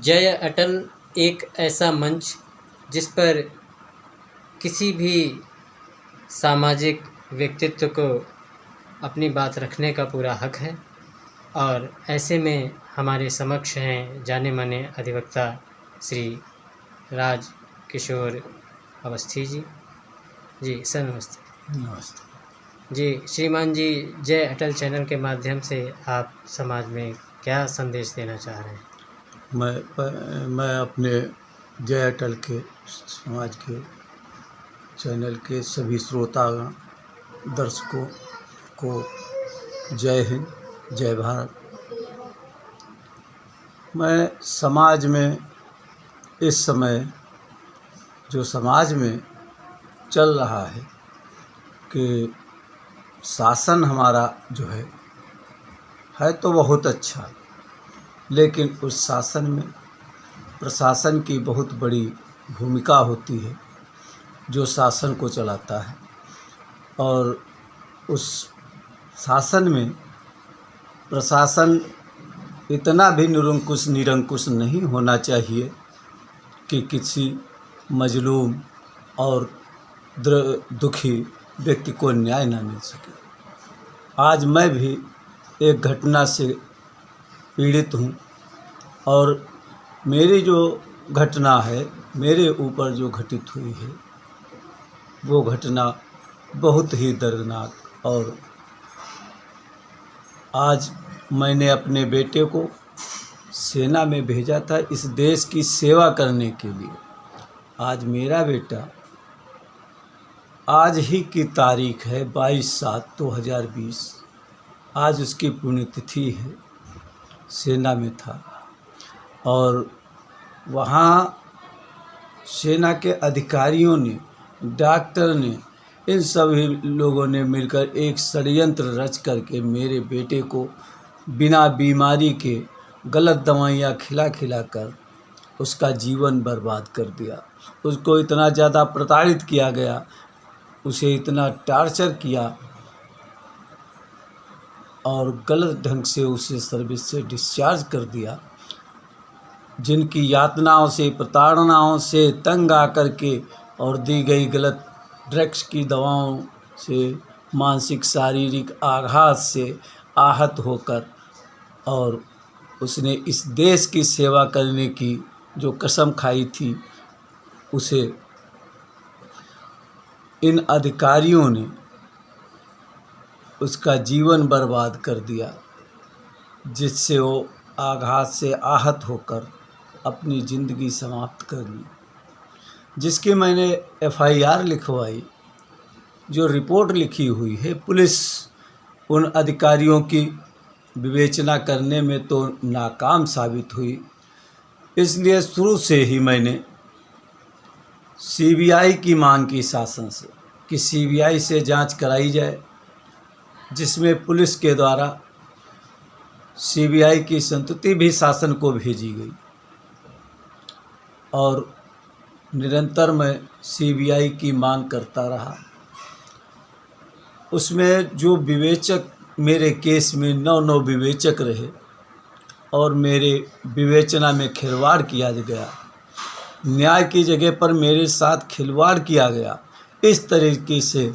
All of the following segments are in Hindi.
जय अटल एक ऐसा मंच जिस पर किसी भी सामाजिक व्यक्तित्व को अपनी बात रखने का पूरा हक है। और ऐसे में हमारे समक्ष हैं जाने माने अधिवक्ता श्री राज किशोर अवस्थी जी। जी सर नमस्ते। नमस्ते जी श्रीमान जी, जय अटल चैनल के माध्यम से आप समाज में क्या संदेश देना चाह रहे हैं? मैं अपने जय अटल के समाज के चैनल के सभी श्रोतागण दर्शकों को जय हिंद, जय भारत। मैं समाज में इस समय जो समाज में चल रहा है कि शासन हमारा जो है तो बहुत अच्छा, लेकिन उस शासन में प्रशासन की बहुत बड़ी भूमिका होती है जो शासन को चलाता है। और उस शासन में प्रशासन इतना भी निरंकुश नहीं होना चाहिए कि किसी मजलूम और दुखी व्यक्ति को न्याय न मिल सके। आज मैं भी एक घटना से पीड़ित हूँ और मेरी जो घटना है, मेरे ऊपर जो घटित हुई है, वो घटना बहुत ही दर्दनाक। और आज मैंने अपने बेटे को सेना में भेजा था इस देश की सेवा करने के लिए। आज मेरा बेटा, आज ही की तारीख है 22/7/2020, आज उसकी पुण्यतिथि है। सेना में था और वहाँ सेना के अधिकारियों ने, डॉक्टर ने, इन सभी लोगों ने मिलकर एक षड्यंत्र रच करके मेरे बेटे को बिना बीमारी के गलत दवाइयाँ खिला कर उसका जीवन बर्बाद कर दिया। उसको इतना ज़्यादा प्रताड़ित किया गया, उसे इतना टॉर्चर किया और गलत ढंग से उसे सर्विस से डिस्चार्ज कर दिया। जिनकी यातनाओं से, प्रताड़नाओं से तंग आकर के और दी गई गलत ड्रग्स की दवाओं से, मानसिक शारीरिक आघात से आहत होकर, और उसने इस देश की सेवा करने की जो कसम खाई थी, उसे इन अधिकारियों ने उसका जीवन बर्बाद कर दिया, जिससे वो आघात से आहत होकर अपनी ज़िंदगी समाप्त कर ली। जिसकी मैंने FIR लिखवाई, जो रिपोर्ट लिखी हुई है, पुलिस उन अधिकारियों की विवेचना करने में तो नाकाम साबित हुई। इसलिए शुरू से ही मैंने CBI की मांग की शासन से कि CBI से जांच कराई जाए, जिसमें पुलिस के द्वारा CBI की संस्तुति भी शासन को भेजी गई। और निरंतर मैं CBI की मांग करता रहा। उसमें जो विवेचक, मेरे केस में 9 विवेचक रहे और मेरे विवेचना में खिलवाड़ किया गया, न्याय की जगह पर मेरे साथ खिलवाड़ किया गया। इस तरीके से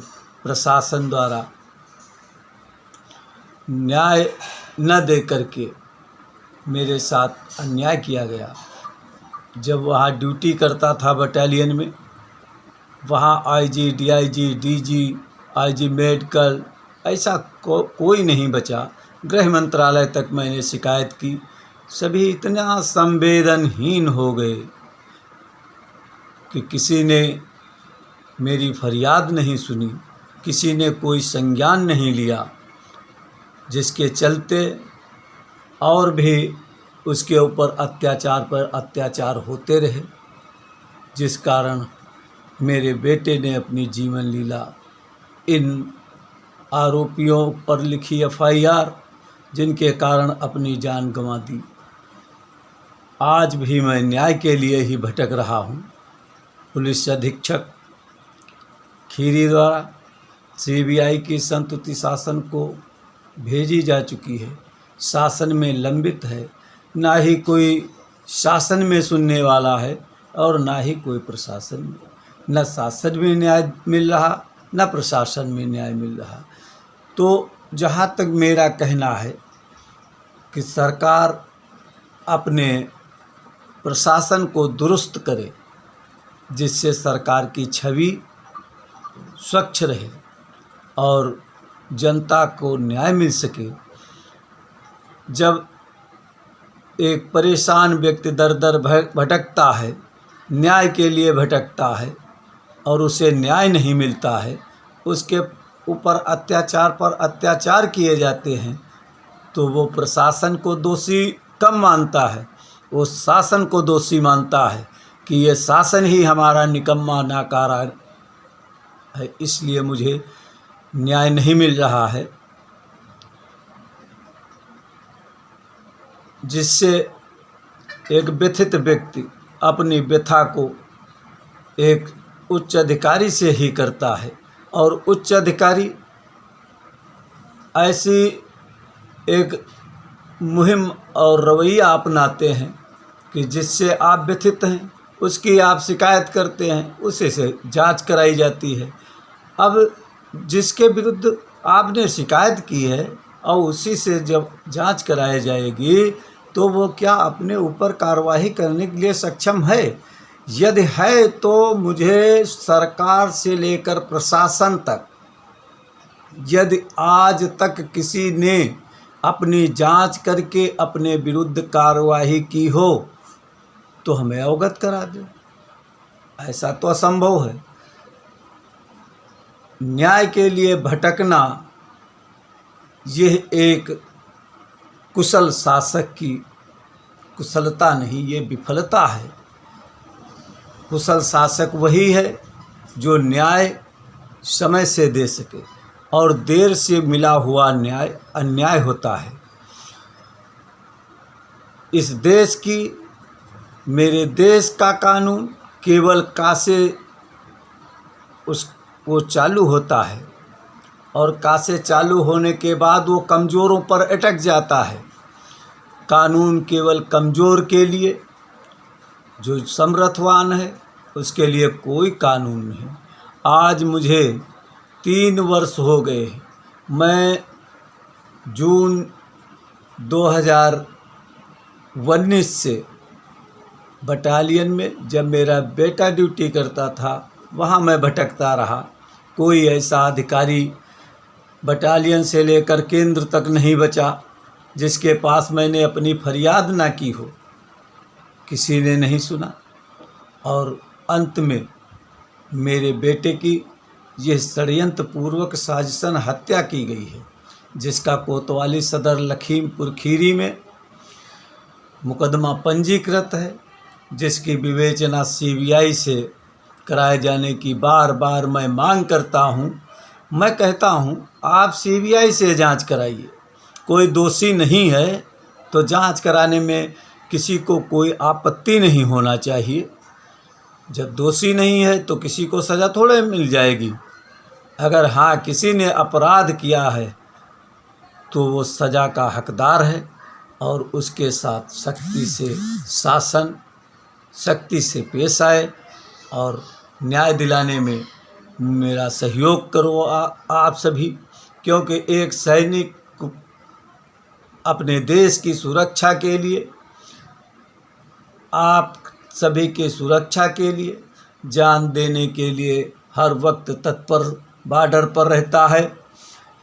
प्रशासन द्वारा न्याय न दे करके मेरे साथ अन्याय किया गया। जब वहाँ ड्यूटी करता था बटालियन में, वहाँ IG, DIG, DG, IG medical, ऐसा कोई नहीं बचा। गृह मंत्रालय तक मैंने शिकायत की, सभी इतना संवेदनहीन हो गए कि किसी ने मेरी फरियाद नहीं सुनी, किसी ने कोई संज्ञान नहीं लिया, जिसके चलते और भी उसके ऊपर अत्याचार पर अत्याचार होते रहे, जिस कारण मेरे बेटे ने अपनी जीवन लीला इन आरोपियों पर लिखी FIR, जिनके कारण अपनी जान गंवा दी। आज भी मैं न्याय के लिए ही भटक रहा हूँ। पुलिस अधीक्षक खीरी द्वारा CBI की संस्तुति शासन को भेजी जा चुकी है, शासन में लंबित है। ना ही कोई शासन में सुनने वाला है और ना ही कोई प्रशासन में। न शासन में न्याय मिल रहा, न प्रशासन में न्याय मिल रहा। तो जहाँ तक मेरा कहना है कि सरकार अपने प्रशासन को दुरुस्त करे, जिससे सरकार की छवि स्वच्छ रहे और जनता को न्याय मिल सके। जब एक परेशान व्यक्ति दर दर भटकता है, न्याय के लिए भटकता है और उसे न्याय नहीं मिलता है, उसके ऊपर अत्याचार पर अत्याचार किए जाते हैं, तो वो प्रशासन को दोषी कम मानता है, वो शासन को दोषी मानता है कि ये शासन ही हमारा निकम्मा नाकारा है, इसलिए मुझे न्याय नहीं मिल रहा है। जिससे एक व्यथित व्यक्ति अपनी व्यथा को एक उच्च अधिकारी से ही करता है और उच्च अधिकारी ऐसी एक मुहिम और रवैया अपनाते हैं कि जिससे आप व्यथित हैं उसकी आप शिकायत करते हैं, उसी से जांच कराई जाती है। अब जिसके विरुद्ध आपने शिकायत की है और उसी से जब जांच कराई जाएगी तो वो क्या अपने ऊपर कार्रवाई करने के लिए सक्षम है? यदि है तो मुझे सरकार से लेकर प्रशासन तक, यदि आज तक किसी ने अपनी जांच करके अपने विरुद्ध कार्रवाई की हो तो हमें अवगत करा दे। ऐसा तो असंभव है। न्याय के लिए भटकना यह एक कुशल शासक की कुशलता नहीं, ये विफलता है। कुशल शासक वही है जो न्याय समय से दे सके, और देर से मिला हुआ न्याय अन्याय होता है। इस देश की, मेरे देश का कानून केवल का से वो चालू होता है और का से चालू होने के बाद वो कमज़ोरों पर अटक जाता है। कानून केवल कमज़ोर के लिए, जो समर्थवान है उसके लिए कोई कानून नहीं। आज मुझे 3 वर्ष हो गए। मैं जून 2019 से बटालियन में, जब मेरा बेटा ड्यूटी करता था वहाँ मैं भटकता रहा। कोई ऐसा अधिकारी बटालियन से लेकर केंद्र तक नहीं बचा जिसके पास मैंने अपनी फरियाद ना की हो। किसी ने नहीं सुना और अंत में मेरे बेटे की यह षड्यंत्र पूर्वक साजिशन हत्या की गई है, जिसका कोतवाली सदर लखीमपुर खीरी में मुकदमा पंजीकृत है, जिसकी विवेचना सीबीआई से कराए जाने की बार बार मैं मांग करता हूं। मैं कहता हूं आप सीबीआई से जांच कराइए। कोई दोषी नहीं है तो जांच कराने में किसी को कोई आपत्ति नहीं होना चाहिए। जब दोषी नहीं है तो किसी को सज़ा थोड़े मिल जाएगी। अगर हाँ किसी ने अपराध किया है तो वो सज़ा का हकदार है और उसके साथ सख्ती से शासन सख्ती से पेश आए और न्याय दिलाने में मेरा सहयोग करो आप सभी। क्योंकि एक सैनिक अपने देश की सुरक्षा के लिए, आप सभी के सुरक्षा के लिए, जान देने के लिए हर वक्त तत्पर बॉर्डर पर रहता है।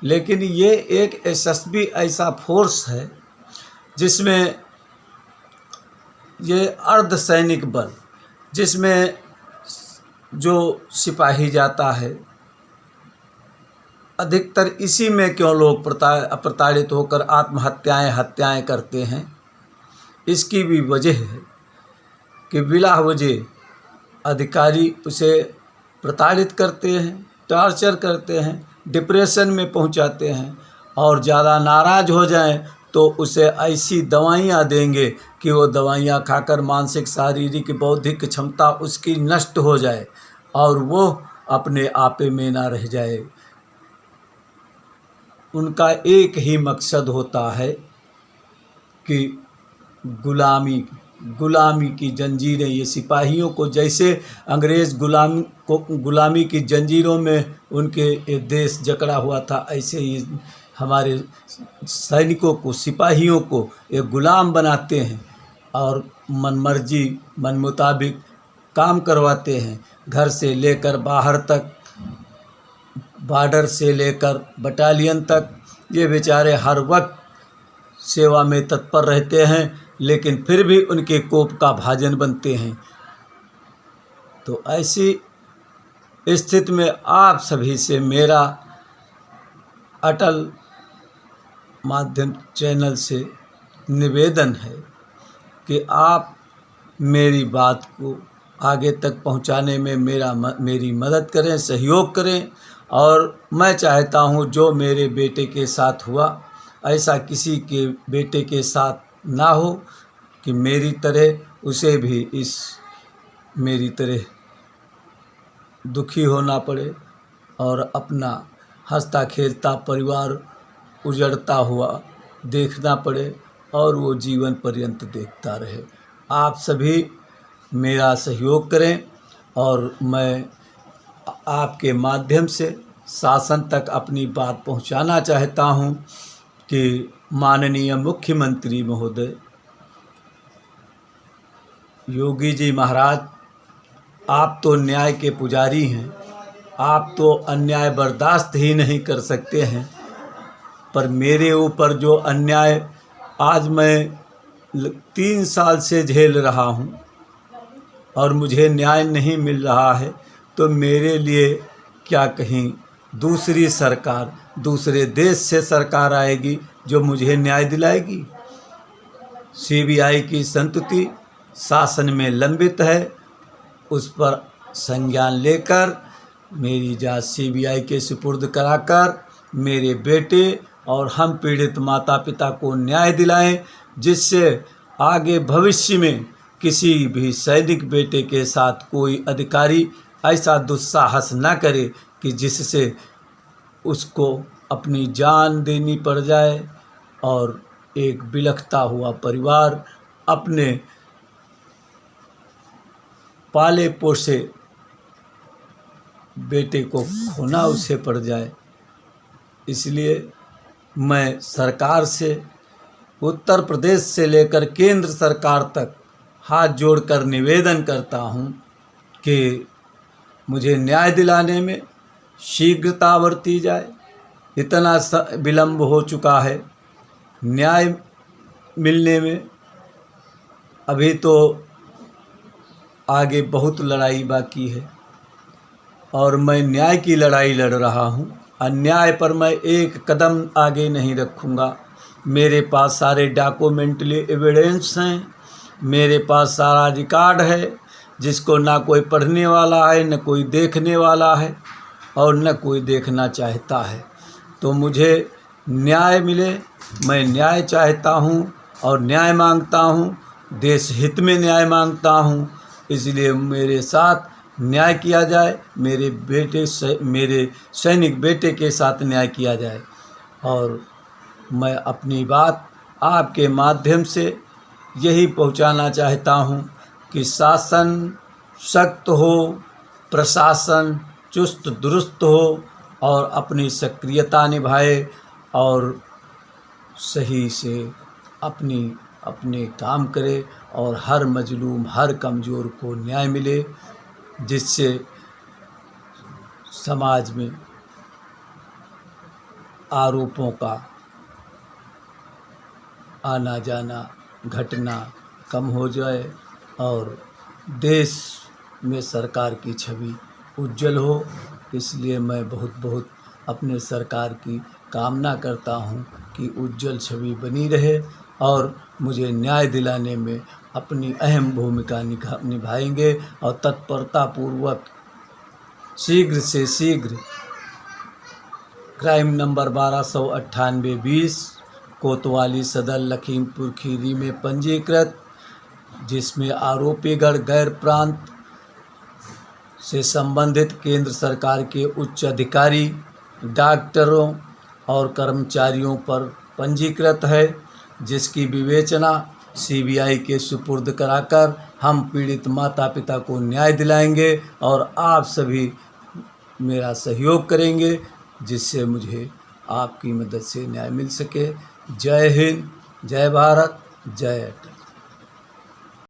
लेकिन ये एक यशस्वी ऐसा फोर्स है जिसमें ये अर्धसैनिक बल, जिसमें जो सिपाही जाता है अधिकतर इसी में क्यों लोग प्रताड़ित होकर हत्याएं करते हैं। इसकी भी वजह है कि बिला वजह अधिकारी उसे प्रताड़ित करते हैं, टॉर्चर करते हैं, डिप्रेशन में पहुंचाते हैं और ज़्यादा नाराज़ हो जाएं तो उसे ऐसी दवाइयाँ देंगे कि वो दवाइयाँ खाकर मानसिक, शारीरिक, बौद्धिक क्षमता उसकी नष्ट हो जाए और वो अपने आपे में ना रह जाए। उनका एक ही मकसद होता है कि गुलामी गुलामी की जंजीरें, ये सिपाहियों को जैसे अंग्रेज़ गुलामी की जंजीरों में उनके ये देश जकड़ा हुआ था, ऐसे ही हमारे सैनिकों को, सिपाहियों को ये गुलाम बनाते हैं और मनमर्जी मन मुताबिक काम करवाते हैं। घर से लेकर बाहर तक, बॉर्डर से लेकर बटालियन तक, ये बेचारे हर वक्त सेवा में तत्पर रहते हैं, लेकिन फिर भी उनके कोप का भाजन बनते हैं। तो ऐसी स्थिति में आप सभी से मेरा अटल माध्यम चैनल से निवेदन है कि आप मेरी बात को आगे तक पहुंचाने में मेरी मदद करें, सहयोग करें। और मैं चाहता हूं जो मेरे बेटे के साथ हुआ ऐसा किसी के बेटे के साथ ना हो, कि मेरी तरह उसे भी मेरी तरह दुखी होना पड़े और अपना हंसता खेलता परिवार उजड़ता हुआ देखना पड़े और वो जीवन पर्यंत देखता रहे। आप सभी मेरा सहयोग करें और मैं आपके माध्यम से शासन तक अपनी बात पहुंचाना चाहता हूं कि माननीय मुख्यमंत्री महोदय योगी जी महाराज, आप तो न्याय के पुजारी हैं, आप तो अन्याय बर्दाश्त ही नहीं कर सकते हैं। पर मेरे ऊपर जो अन्याय आज मैं 3 साल से झेल रहा हूं और मुझे न्याय नहीं मिल रहा है, तो मेरे लिए क्या कहीं दूसरी सरकार, दूसरे देश से सरकार आएगी जो मुझे न्याय दिलाएगी। सीबीआई की संतुति शासन में लंबित है, उस पर संज्ञान लेकर मेरी जांच सीबीआई के सुपुर्द कराकर मेरे बेटे और हम पीड़ित माता पिता को न्याय दिलाएं, जिससे आगे भविष्य में किसी भी सैनिक बेटे के साथ कोई अधिकारी ऐसा दुस्साहस न करे कि जिससे उसको अपनी जान देनी पड़ जाए और एक बिलखता हुआ परिवार, अपने पाले पोसे बेटे को खोना उसे पड़ जाए। इसलिए मैं सरकार से, उत्तर प्रदेश से लेकर केंद्र सरकार तक हाथ जोड़कर निवेदन करता हूं कि मुझे न्याय दिलाने में शीघ्रता बरती जाए। इतना विलम्ब हो चुका है न्याय मिलने में, अभी तो आगे बहुत लड़ाई बाकी है और मैं न्याय की लड़ाई लड़ रहा हूँ। अन्याय पर मैं एक कदम आगे नहीं रखूँगा। मेरे पास सारे डॉक्यूमेंटली एविडेंस हैं, मेरे पास सारा रिकॉर्ड है, जिसको ना कोई पढ़ने वाला है, न कोई देखने वाला है और न कोई देखना चाहता है। तो मुझे न्याय मिले, मैं न्याय चाहता हूँ और न्याय मांगता हूँ, देश हित में न्याय मांगता हूँ। इसलिए मेरे साथ न्याय किया जाए, मेरे सैनिक बेटे के साथ न्याय किया जाए। और मैं अपनी बात आपके माध्यम से यही पहुंचाना चाहता हूं कि शासन सख्त हो, प्रशासन चुस्त दुरुस्त हो और अपनी सक्रियता निभाए और सही से अपने काम करे और हर मजलूम, हर कमज़ोर को न्याय मिले, जिससे समाज में आरोपों का आना जाना, घटना कम हो जाए और देश में सरकार की छवि उज्जवल हो। इसलिए मैं बहुत अपने सरकार की कामना करता हूं कि उज्जवल छवि बनी रहे और मुझे न्याय दिलाने में अपनी अहम भूमिका निभाएंगे और तत्परतापूर्वक शीघ्र से शीघ्र क्राइम नंबर 1298-20 कोतवाली सदर लखीमपुर खीरी में पंजीकृत, जिसमें आरोपीगढ़ गैर प्रांत से संबंधित केंद्र सरकार के उच्च अधिकारी, डॉक्टरों और कर्मचारियों पर पंजीकृत है, जिसकी विवेचना सीबीआई के सुपुर्द कराकर हम पीड़ित माता पिता को न्याय दिलाएंगे और आप सभी मेरा सहयोग करेंगे, जिससे मुझे आपकी मदद से न्याय मिल सके। जय हिंद, जय भारत, जय अटल।